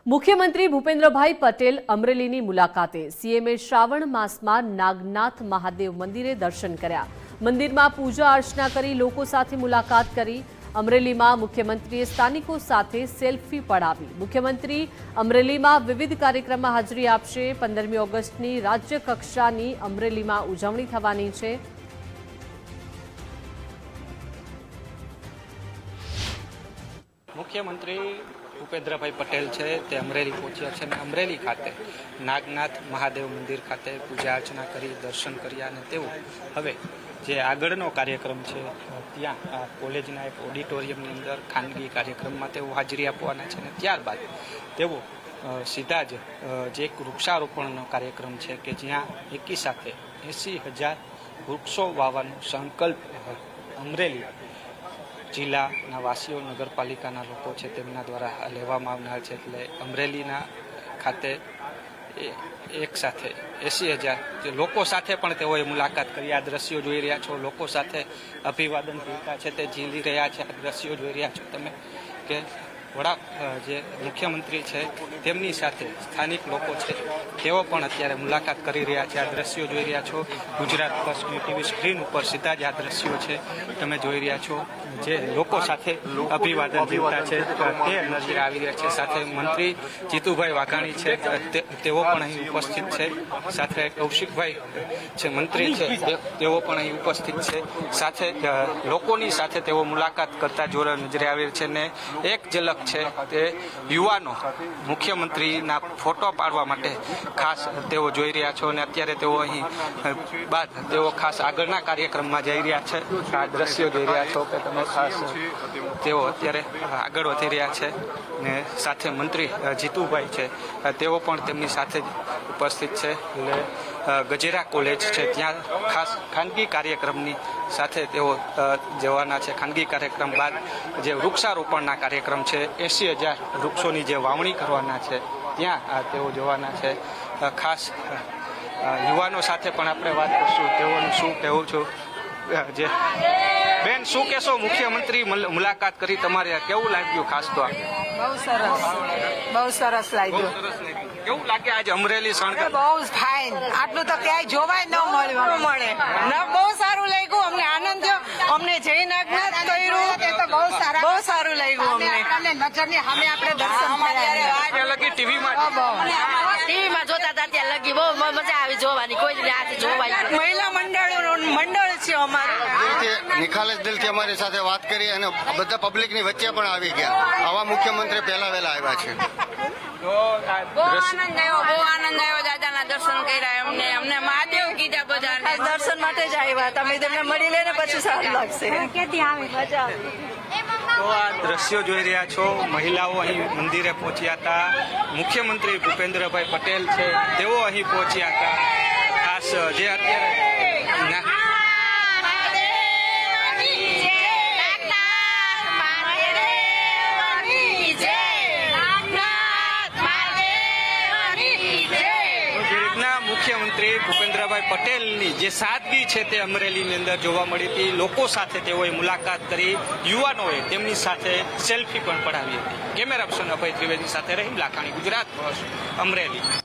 મુખ્યમંત્રી ભૂપેન્દ્રભાઈ પટેલ અમરેલીની મુલાકાતે સીએમએ શ્રાવણ માસમાં નાગનાથ મહાદેવ મંદિરે દર્શન કર્યા। મંદિરમાં પૂજા અર્ચના કરી લોકો સાથે મુલાકાત કરી। અમરેલીમાં મુખ્યમંત્રીએ સ્થાનિકો સાથે સેલ્ફી પડાવી। મુખ્યમંત્રી અમરેલીમાં વિવિધ કાર્યક્રમમાં હાજરી આપશે। 15મી ઓગસ્ટની રાજ્ય કક્ષાની અમરેલીમાં ઉજવણી થવાની છે। मुख्यमंत्री भूपेन्द्रभाई पटेल है ते अमरेली पहुंचा है। अमरेली खाते नागनाथ महादेव मंदिर खाते पूजा अर्चना करी दर्शन कर्या ने तेवो हवे जे आगळनो कार्यक्रम है त्यां कॉलेजना एक ऑडिटोरियमनी अंदर खानगी कार्यक्रम में तेवो हाजरी आपवाना छे। त्यारबाद तेवो सीधा ज जे एक वृक्षारोपणनो कार्यक्रम है कि ज्यां एकी साथे 80,000 वृक्षो वावવાનો संकल्प अमरेली जिल्लाना वासीओ नगरपालिकाना लोको छे तेमना द्वारा लेवामां आवनार छे। एटले अमरेलीना खाते एक साथे 80,000 लोको साथे पण तेओए मुलाकात करी। आ दृश्यो जोई रह्या छो, लोको साथे अभिवादन करता छे ते झीली रह्या छे। आ दृश्यो जोई रह्या छो तमे के वड़ा जे मुख्यमंत्री है तेमनी साथे स्थानिक लोको छे तेओ पण अत्यारे मुलाकात करी रह्या छे। आ दृश्यो जोई रह्या छो गुजरात फर्स्टनी टीवी स्क्रीन पर सीधा ज आ दृश्यो छे तमे जोई रह्या छो जे लोको साथे अभिवादन करता छे ते नजरे आवी रह्या छे। साथे मंत्री जीतुभाई वाघाणी छे तेओ पण અહીં ઉપસ્થિત છે। સાથે કૌશિકભાઈ છે મંત્રી છે તેઓ પણ અહીં ઉપસ્થિત છે। સાથે લોકોની સાથે તેઓ મુલાકાત કરતા જોવા નજરે આવી છે ને એક ઝલક છે તે યુવાનો મુખ્યમંત્રીના ફોટો પાડવા માટે ખાસ તેઓ જોઈ રહ્યા છો અને અત્યારે તેઓ અહીં બાદ તેઓ ખાસ આગળના કાર્યક્રમમાં જઈ રહ્યા છે। આ દ્રશ્યો જોઈ રહ્યા છો કે તમે ખાસ તેઓ અત્યારે આગળ વધી રહ્યા છે ને સાથે મંત્રી જીતુભાઈ છે તેઓ પણ તેમની સાથે જ ઉપસ્થિત છે। એટલે ગજેરા કોલેજ છે ત્યાં ખાસ ખાનગી કાર્યક્રમની સાથે તેઓ જવાના છે। ખાનગી કાર્યક્રમ બાદ જે વૃક્ષારોપણના કાર્યક્રમ છે 80,000 વૃક્ષોની જે વાવણી કરવાના છે ત્યાં તેઓ જવાના છે। ખાસ યુવાનો સાથે પણ આપણે વાત કરશું તેઓનું શું કહેવું છું। જે બેન શું કહેશો, મુખ્યમંત્રી મુલાકાત કરી તમારે કેવું લાગ્યું? ખાસ તો બહુ સરસ લાગ્યું। કેવું લાગે આજ અમરેલી શણગાર? બહુ ફાઇન, આટલું તો ક્યાંય જોવાય ન મળે ના, બહુ સારું લાગ્યું। અમને આનંદ થયો। અમને જય નાગનાથ કર્યું તો બહુ સારું લાગ્યું। અમને નજરની સામે આપણે દર્શન કર્યા। લગી ટીવીમાં જોતા હતા ત્યાં લગી બહુ મજા આવી જોવાની। કોઈ આજે જોવાય મહિલા મંડળ છે અમારું। નિખાલસ દિલથી અમારી સાથે વાત કરી અને બધા પબ્લિકની વચ્ચે પણ આવી ગયા। આવા મુખ્યમંત્રી પહેલા વહેલા આવ્યા છે। બહુ આનંદ આવ્યો દાદાના દર્શન કર્યા। અમને મહાદેવ કીધા બધા દર્શન માટે જ આવ્યા। તમે તેમને મળી લે ને પછી સારું લાગશે। તો આ દ્રશ્યો જોઈ રહ્યા છો, મહિલાઓ અહીં મંદિરે પહોંચ્યા હતા। મુખ્યમંત્રી ભૂપેન્દ્રભાઈ પટેલ છે તેઓ અહીં પહોંચ્યા હતા। ખાસ જે અત્યારે મુખ્યમંત્રી ભૂપેન્દ્રભાઈ પટેલની જે સાદગી છે તે અમરેલીની અંદર જોવા મળી હતી। લોકો સાથે તેઓએ મુલાકાત કરી, યુવાનોએ તેમની સાથે સેલ્ફી પણ પડાવી હતી। કેમેરા પર્સન અભય ત્રિવેદી સાથે રહીમ લાખાણી, ગુજરાત ફર્સ્ટ, અમરેલી।